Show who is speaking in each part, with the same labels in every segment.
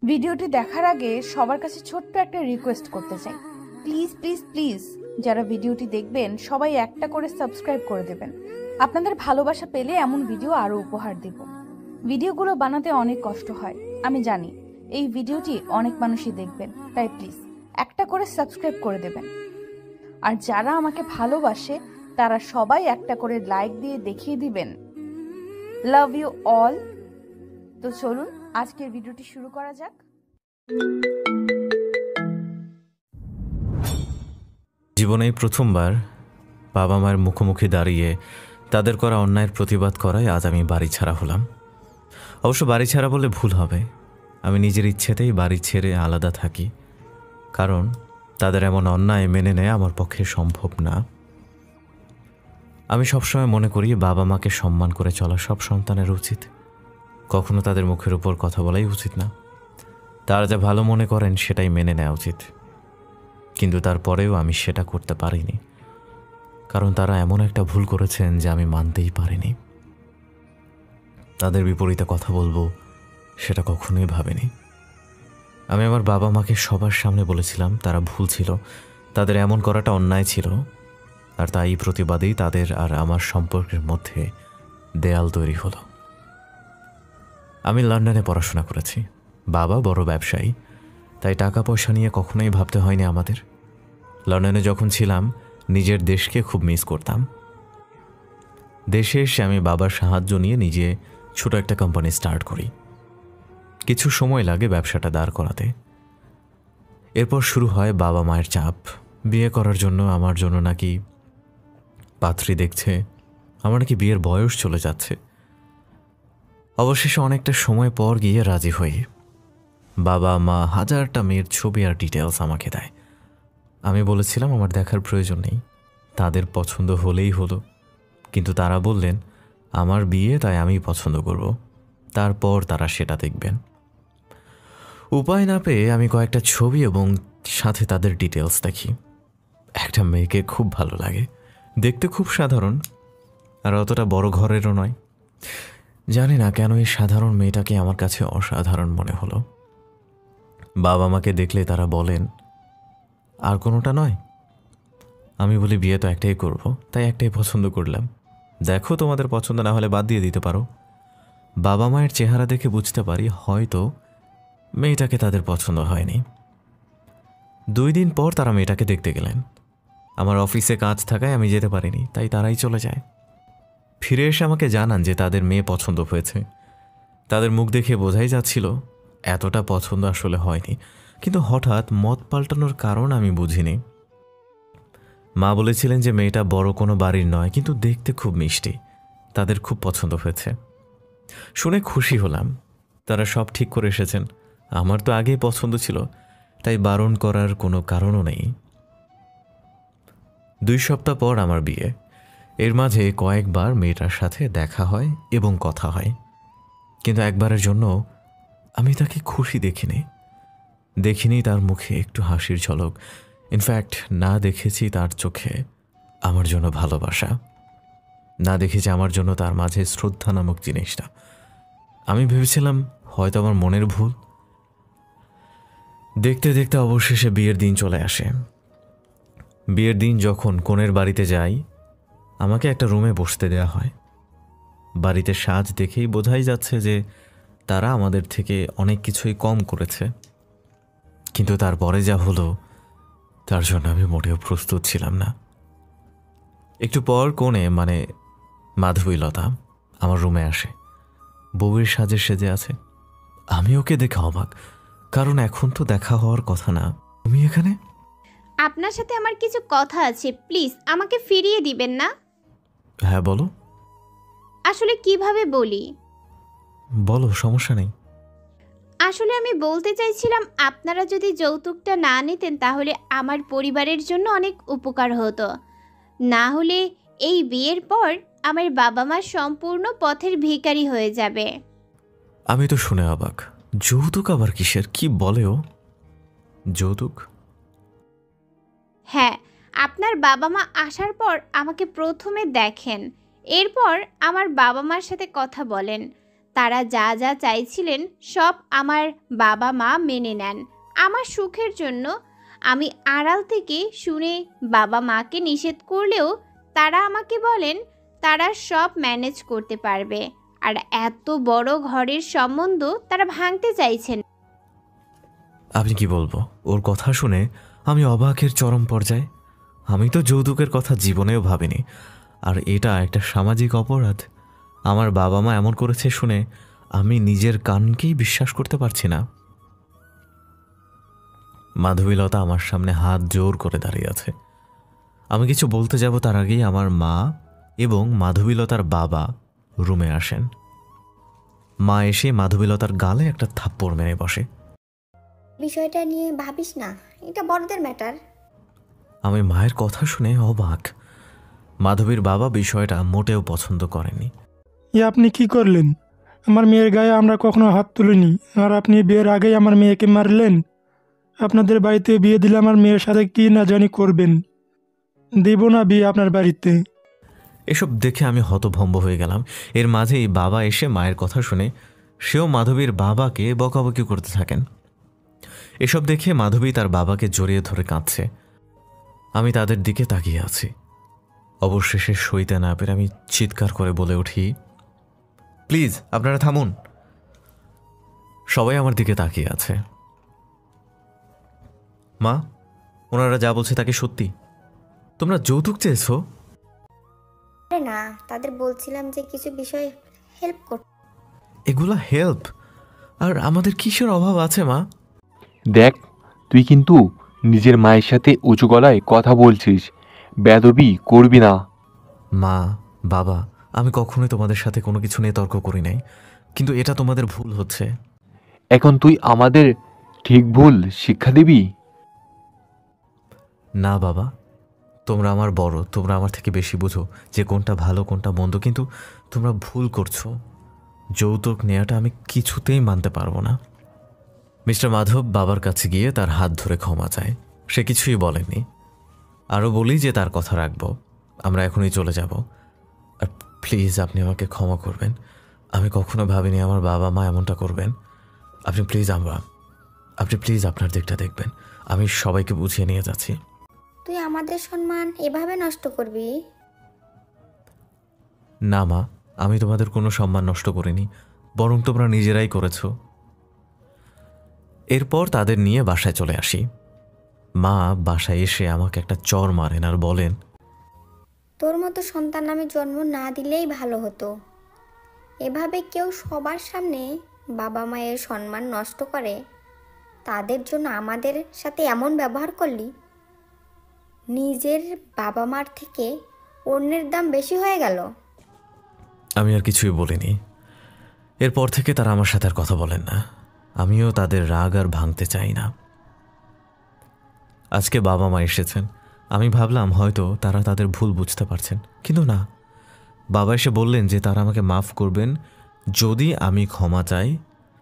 Speaker 1: ভিডিওটি দেখার আগে সবার কাছে ছোট্ট একটা রিকোয়েস্ট করতে চাই, প্লিজ প্লিজ প্লিজ যারা ভিডিওটি দেখবেন সবাই একটা করে সাবস্ক্রাইব করে দেবেন। আপনাদের ভালোবাসা পেলে এমন ভিডিও আরো উপহার দেব। ভিডিওগুলো বানাতে অনেক কষ্ট হয়, আমি জানি। এই ভিডিওটি অনেক মানুষই দেখবেন, তাই প্লিজ একটা করে সাবস্ক্রাইব করে দেবেন। আর যারা আমাকে ভালোবাসে তারা সবাই একটা করে লাইক দিয়ে দেখিয়ে দিবেন লাভ ইউ অল। তো চলুন আজকের ভিডিওটি শুরু করা যাক।
Speaker 2: জীবনে প্রথমবার বাবা মায়ের মুখোমুখি দাঁড়িয়ে তাদের করা অন্যায়ের প্রতিবাদ করায় আজ আমি বাড়ি ছাড়া হলাম। অবশ্য বাড়ি ছাড়া বলে ভুল হবে, আমি নিজের ইচ্ছেতেই বাড়ি ছেড়ে আলাদা থাকি, কারণ তাদের এমন অন্যায় মেনে নেওয়া আমার পক্ষে সম্ভব না। আমি সবসময় মনে করি বাবা মাকে সম্মান করে চলা সব সন্তানের উচিত, কখনো তাদের মুখের উপর কথা বলাই উচিত না। তারা যা ভালো মনে করেন সেটাই মেনে নেওয়া উচিত, কিন্তু তারপরেও আমি সেটা করতে পারিনি, কারণ তারা এমন একটা ভুল করেছেন যে আমি মানতেই পারিনি। তাদের বিপরীতে কথা বলবো সেটা কখনোই ভাবিনি। আমি আমার বাবা মাকে সবার সামনে বলেছিলাম তারা ভুল ছিল, তাদের এমন করাটা অন্যায় ছিল, আর তাই প্রতিবাদেই তাদের আর আমার সম্পর্কের মধ্যে দেয়াল তৈরি হলো। আমি লন্ডনে পড়াশোনা করেছি, বাবা বড় ব্যবসায়ী, তাই টাকা পয়সা নিয়ে কখনোই ভাবতে হয়নি আমাদের। লন্ডনে যখন ছিলাম নিজের দেশকে খুব মিস করতাম। দেশে এসে আমি বাবার সাহায্য নিয়ে নিজে ছোট একটা কোম্পানি স্টার্ট করি। কিছু সময় লাগে ব্যবসাটা দাঁড় করাতে। এরপর শুরু হয় বাবা মায়ের চাপ, বিয়ে করার জন্য, আমার জন্য নাকি পাত্রী দেখছে, আমার নাকি বিয়ের বয়স চলে যাচ্ছে। অবশেষে অনেকটা সময় পর গিয়ে রাজি হই। বাবা মা হাজারটা মেয়ের ছবি আর ডিটেলস আমাকে দেয়। আমি বলেছিলাম আমার দেখার প্রয়োজন নেই, তাদের পছন্দ হলেই হলো, কিন্তু তারা বললেন আমার বিয়ে, তাই আমি পছন্দ করব, তারপর তারা সেটা দেখবেন। উপায় না পেয়ে আমি কয়েকটা ছবি এবং সাথে তাদের ডিটেলস দেখি। একটা মেয়েকে খুব ভালো লাগে, দেখতে খুব সাধারণ, আর অতটা বড় ঘরেরও নয়। জানি না কেন এই সাধারণ মেয়েটাকে আমার কাছে অসাধারণ মনে হলো। বাবা মাকে দেখলে তারা বলেন আর কোনোটা নয়। আমি বলি বিয়ে তো একটাই করব, তাই একটাই পছন্দ করলাম, দেখো তোমাদের পছন্দ না হলে বাদ দিয়ে দিতে পারো। বাবা মায়ের চেহারা দেখে বুঝতে পারি হয়তো মেয়েটাকে তাদের পছন্দ হয়নি। 2 দিন পর তারা মেয়েটাকে দেখতে গেলেন। আমার অফিসে কাজ থাকায় আমি যেতে পারিনি, তাই তারাই চলে যায়। ফিরে এসে আমাকে জানান যে তাদের মেয়ে পছন্দ হয়েছে। তাদের মুখ দেখে বোঝাই যাচ্ছিল এতটা পছন্দ আসলে হয়নি, কিন্তু হঠাৎ মত পাল্টানোর কারণ আমি বুঝিনি। মা বলেছিলেন যে মেয়েটা বড় কোনো বাড়ির নয়, কিন্তু দেখতে খুব মিষ্টি, তাদের খুব পছন্দ হয়েছে। শুনে খুশি হলাম, তারা সব ঠিক করে এসেছেন। আমার তো আগেই পছন্দ ছিল, তাই বারণ করার কোনো কারণও নেই। 2 সপ্তাহ পর আমার বিয়ে। এর মাঝে কয়েকবার মেয়েটার সাথে দেখা হয় এবং কথা হয়, কিন্তু একবারের জন্য আমি তাকে খুশি দেখিনি তার মুখে একটু হাসির ঝলক। ইনফ্যাক্ট না দেখেছি তার চোখে আমার জন্য ভালোবাসা, না দেখেছি আমার জন্য তার মাঝে শ্রদ্ধা নামক জিনিসটা। আমি ভেবেছিলাম হয়তো আমার মনের ভুল। দেখতে দেখতে অবশেষে বিয়ের দিন চলে আসে। বিয়ের দিন যখন কনের বাড়িতে যাই, আমাকে একটা রুমে বসতে দেওয়া হয়। বাড়িতে সাজ দেখেই বোঝাই যাচ্ছে যে তারা আমাদের থেকে অনেক কিছুই কম করেছে, কিন্তু তারপরে যা হলো তার জন্য আমি মোটেও প্রস্তুত ছিলাম না। একটু পর কনে মানে মাধবীলতা আমার রুমে আসে, বউয়ের সাজে সেজে আছে। আমি ওকে দেখে অবাক, কারণ এখন তো দেখা হওয়ার কথা না। তুমি এখানে?
Speaker 3: আপনার সাথে আমার কিছু কথা আছে, প্লিজ আমাকে ফিরিয়ে দিবেন না?
Speaker 2: হ্যাঁ বলো।
Speaker 3: আসলে কিভাবে বলি?
Speaker 2: বলো, সমস্যা নেই।
Speaker 3: আসলে আমি বলতে চাইছিলাম আপনারা যদি যৌতুকটা না নিতেন তাহলে আমার পরিবারের জন্য অনেক উপকার হতো। না হলে এই বিয়ের পর আমার বাবা মা সম্পূর্ণ পথের ভিখারি হয়ে যাবে।
Speaker 2: আমি তো শুনে অবাক, যৌতুক আবার কিসের? কি বলে ও? যৌতুক?
Speaker 3: হ্যাঁ, আপনার বাবা মা আসার পর আমাকে প্রথমে দেখেন, এরপর আমার বাবা মার সাথে কথা বলেন, তারা যা যা চাইছিলেন সব আমার বাবা মা মেনে নেন আমার সুখের জন্য। আমি আড়াল থেকে শুনে বাবা মাকে নিষেধ করলেও তারা আমাকে বলেন তারা সব ম্যানেজ করতে পারবে, আর এত বড় ঘরের সম্বন্ধ তারা ভাঙতে চাইছেন।
Speaker 2: আপনি কি বলবো, ওর কথা শুনে আমি অবাকের চরম পর্যায়ে। আমি তো যৌতুকের কথা জীবনেও ভাবিনি, আর এটা একটা সামাজিক অপরাধ। আমার বাবা মা এমন করেছে শুনে আমি নিজের কানকেই বিশ্বাস করতে পারছি না। মাধবীলতা আমার সামনে হাত জোর করে দাঁড়িয়ে আছে। আমি কিছু বলতে যাব তার আগেই আমার মা এবং মাধবীলতার বাবা রুমে আসেন। মা এসে মাধবীলতার গালে একটা থাপ্পড় মেরে বসে।
Speaker 4: বিষয়টা নিয়ে ভাবিস না, এটা বড়দের ম্যাটার।
Speaker 2: আমি মায়ের কথা শুনে অবাক। মাধবীর বাবা বিষয়টা মোটেও পছন্দ করেনি।
Speaker 5: আপনি কি করলেন? আমার মেয়ের গায়ে আমরা কখনো হাত তুলিনি, আর আপনি বিয়ের আগেই আমার মেয়েকে মারলেন। আপনাদের বাড়িতে বিয়ে দিলে আমার মেয়ের সাথে কি না জানি করবেন। দেব না বিয়ে আপনার বাড়িতে।
Speaker 2: এসব দেখে আমি হতভম্ব হয়ে গেলাম। এর মাঝেই বাবা এসে মায়ের কথা শুনে সেও মাধবীর বাবাকে বকাবকি করতে থাকেন। এসব দেখে মাধবী তার বাবাকে জড়িয়ে ধরে কাঁদছে। আমি তাদের দিকে তাকিয়ে আছি। অবশেষে সইতে না পেরে আমি চিৎকার করে বলে উঠি, প্লিজ আপনারা থামুন। সবাই আমার দিকে তাকিয়ে আছে। মা, ওনারা যা বলছে তাকে সত্যি? তোমরা যৌতুক চেয়েছো?
Speaker 4: আরে না, তাদের বলছিলাম যে কিছু বিষয় হেল্প করতে।
Speaker 2: এগুলা হেল্প? আর আমাদের কিসের অভাব আছে মা?
Speaker 6: দেখ, তুই কিন্তু নিজের মায়ের সাথে উঁচু গলায় কথা বলছিস, বেয়াদবি করবি না।
Speaker 2: মা, বাবা, আমি কখনোই তোমাদের সাথে কোনো কিছু নিয়ে তর্ক করি নাই, কিন্তু এটা তোমাদের ভুল হচ্ছে।
Speaker 6: এখন তুই আমাদের ঠিক ভুল শিক্ষা দিবি?
Speaker 2: না বাবা, তোমরা আমার বড়, তোমরা আমার থেকে বেশি বুঝো যে কোনটা ভালো কোনটা মন্দ, কিন্তু তোমরা ভুল করছো। যৌতুক নেওয়াটা আমি কিছুতেই মানতে পারবো না। মিস্টার মাধব বাবার কাছে গিয়ে তার হাত ধরে ক্ষমা চায়। সে কিছুই বলেনি। আরও বলি যে তার কথা রাখবো, আমরা এখনই চলে যাব। আর প্লিজ আপনি আমাকে ক্ষমা করবেন। আমি কখনো ভাবিনি আমার বাবা মা এমনটা করবেন। আপনি প্লিজ আপনার দিকটা দেখবেন। আমি সবাইকে বুঝিয়ে নিয়ে যাচ্ছি।
Speaker 4: তুই আমাদের সম্মান এভাবে নষ্ট করবি?
Speaker 2: না মা, আমি তোমাদের কোনো সম্মান নষ্ট করিনি, বরং তোমরা নিজেরাই করেছো। এরপর তাদের নিয়ে বাসায় চলে আসি। মা বাসায় এসে আমাকে একটা চড় মারেন আর বলেন,
Speaker 4: তোর মতো সন্তান আমি জন্ম না দিলেই ভালো হতো। এভাবে কেউ সবার সামনে বাবা মায়ের সম্মান নষ্ট করে, তাদের জন্য আমাদের সাথে এমন ব্যবহার করলি। নিজের বাবা মার থেকে অন্যের দাম বেশি হয়ে গেল।
Speaker 2: আমি আর কিছুই বলিনি। এরপর থেকে তারা আমার সাথে আর কথা বলেন না। আমিও তাদের রাগ আর ভাঙতে চাই না। আজকে বাবা মা এসেছেন। আমি ভাবলাম হয়তো তারা তাদের ভুল বুঝতে পারছেন, কিন্তু না। বাবা এসে বললেন যে তারা আমাকে মাফ করবেন যদি আমি ক্ষমা চাই,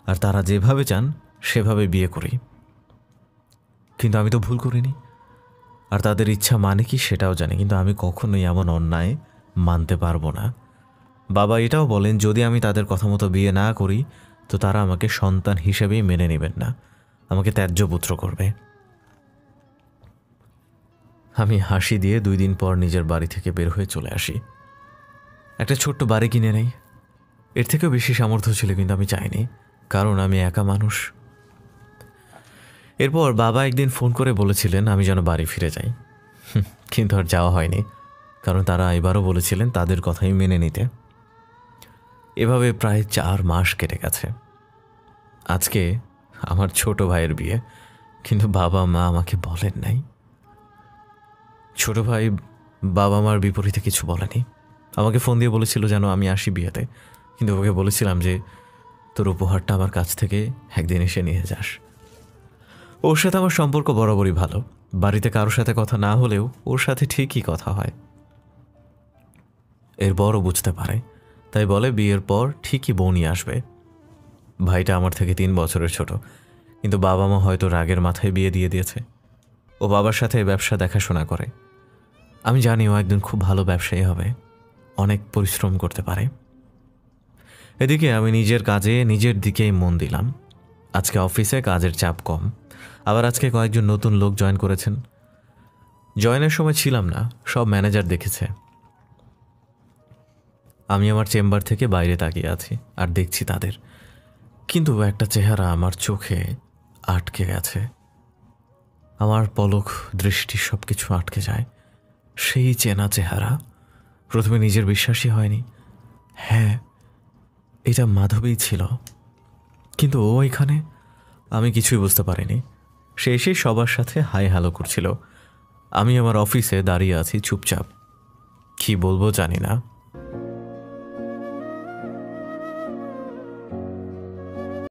Speaker 2: আর তারা যেভাবে চান সেভাবে বিয়ে করি। কিন্তু আমি তো ভুল করিনি, আর তাদের ইচ্ছা মানে কি সেটাও জানি, কিন্তু আমি কখনোই এমন অন্যায় মানতে পারবো না। বাবা এটাও বলেন যদি আমি তাদের কথা মতো বিয়ে না করি তো তারা আমাকে সন্তান হিসেবেই মেনে নেবেন না, আমাকে ত্যায্য পুত্র করবে। আমি হাসি দিয়ে 2 দিন পর নিজের বাড়ি থেকে বের হয়ে চলে আসি। একটা ছোট্ট বাড়ি কিনে নেই। এর থেকেও বেশি সামর্থ্য ছিল, কিন্তু আমি চাইনি, কারণ আমি একা মানুষ। এরপর বাবা একদিন ফোন করে বলেছিলেন আমি যেন বাড়ি ফিরে যাই, কিন্তু আর যাওয়া হয়নি, কারণ তারা এবারও বলেছিলেন তাদের কথাই মেনে নিতে। এভাবে প্রায় 4 মাস কেটে গেছে। আজকে আমার ছোট ভাইয়ের বিয়ে, কিন্তু বাবা মা আমাকে বলেন নাই। ছোট ভাই বাবা মার বিপরীতে কিছু বলেনি। আমাকে ফোন দিয়ে বলেছিল যেন আমি আসি বিয়েতে, কিন্তু ওকে বলেছিলাম যে তোর উপহারটা আমার কাছ থেকে একদিন এসে নিয়ে যাস। ওর সাথে আমার সম্পর্ক বরাবরই ভালো। বাড়িতে কারোর সাথে কথা না হলেও ওর সাথে ঠিকই কথা হয়। এরপরও বুঝতে পারে, তাই বলে বিয়ের পর ঠিকই বউ নিয়ে আসবে। ভাইটা আমার থেকে 3 বছরের ছোট, কিন্তু বাবা মা হয়তো রাগের মাথায় বিয়ে দিয়ে দিয়েছে। ও বাবার সাথে ব্যবসা দেখাশোনা করে। আমি জানি ও একদিন খুব ভালো ব্যবসায়ী হবে, অনেক পরিশ্রম করতে পারে। এদিকে আমি নিজের কাজে নিজের দিকেই মন দিলাম। আজকে অফিসে কাজের চাপ কম, আবার আজকে কয়েকজন নতুন লোক জয়েন করেছেন। জয়েনের সময় ছিলাম না, সব ম্যানেজার দেখেছে। আমি আমার চেম্বার থেকে বাইরে তাকিয়ে আছি আর দেখছি তাদের, কিন্তু একটা চেহারা আমার চোখে আটকে গেছে। আমার পলক দৃষ্টি সব কিছু আটকে যায়। সেই চেনা চেহারা। প্রথমে নিজের বিশ্বাসই হয়নি। হ্যাঁ, এটা মাধবী ছিল, কিন্তু ও এখানে। আমি কিছুই বুঝতে পারিনি। সে এসে সবার সাথে হাই হ্যালো করছিল। আমি আমার অফিসে দাঁড়িয়ে আছি চুপচাপ। কি বলবো জানি না।